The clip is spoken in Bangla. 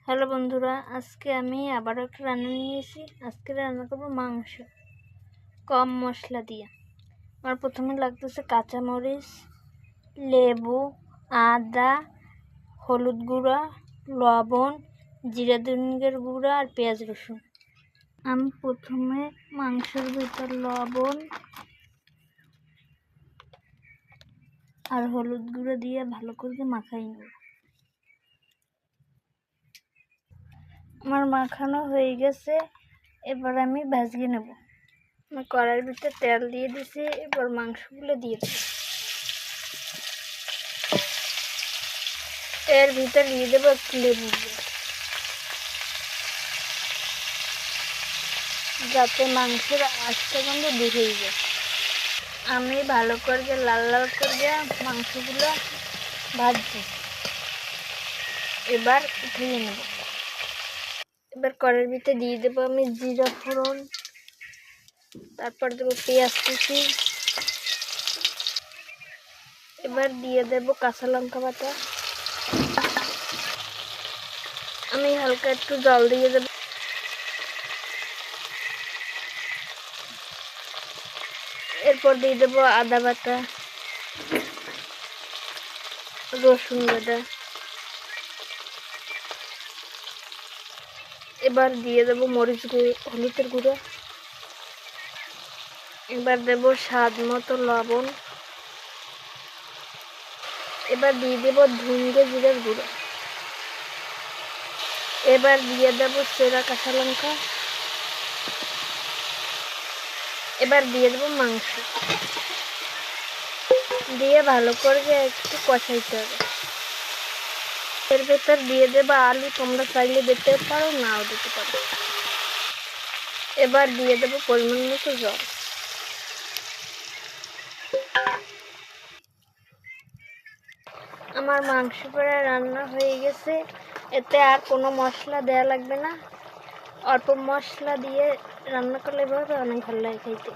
হ্যালো বন্ধুরা, আজকে আমি আবারও একটা রান্না নিয়ে এসেছি। আজকে রান্না করবো মাংস কম মশলা দিয়ে। আমার প্রথমে লাগতেছে কাঁচামরিচ, লেবু, আদা, হলুদ গুঁড়া, লবণ, জিরা ধনিয়ার গুঁড়া আর পেঁয়াজ রসুন। আমি প্রথমে মাংসের ভিতর লবণ আর হলুদ গুঁড়ো দিয়ে ভালো করে মাখাই নেব। আমার মাখানো হয়ে গেছে, এবার আমি ভাজিয়ে নেব। আমি কড়াইয়ের ভিতরে তেল দিয়ে দিছি, এবার মাংসগুলো দিয়ে দেব। এর ভিতরে দিয়ে দেবো একটু লেবু, যাতে মাংসের আঁশটা গন্ধ দূর হয়ে যায়। আমি ভালো করে লাল লাল করে মাংসগুলো ভাজছি। এবার উঠিয়ে নেব। এবার কড়াইয়ের ভিতরে দিয়ে দেবো আমি জিরা ফোড়ন, তারপর দেবো পেঁয়াজ কুচি, এবার দিয়ে দেব কাঁচা লঙ্কা বাটা। আমি হালকা একটু জল দিয়ে দেব। এরপর দিয়ে দেবো আদা বাটা, রসুন বাটা। এবার দিয়ে দেবো মরিচ গুঁড়ো, হলুদের গুঁড়ো। এবার দেবো স্বাদ মতো লবণ। এবার দিয়ে দেবো ধনিয়া জিরার গুঁড়ো। এবার দিয়ে দেবো চেরা কাঁচা লঙ্কা। এবার দিয়ে দেবো মাংস, দিয়ে ভালো করে একটু কষাইতে হবে। এর ভেতর দিয়ে দেবো আলু, তোমরা চাইলে দিতে পারো, নাও দিতে পারো। এবার দিয়ে দেবো পরিমাণ মতো জল। আমার মাংস প্রায় রান্না হয়ে গেছে, এতে আর কোনো মশলা দেওয়া লাগবে না। অল্প মশলা দিয়ে রান্না করলে এভাবে অনেক ভালো লাগে খাইতে।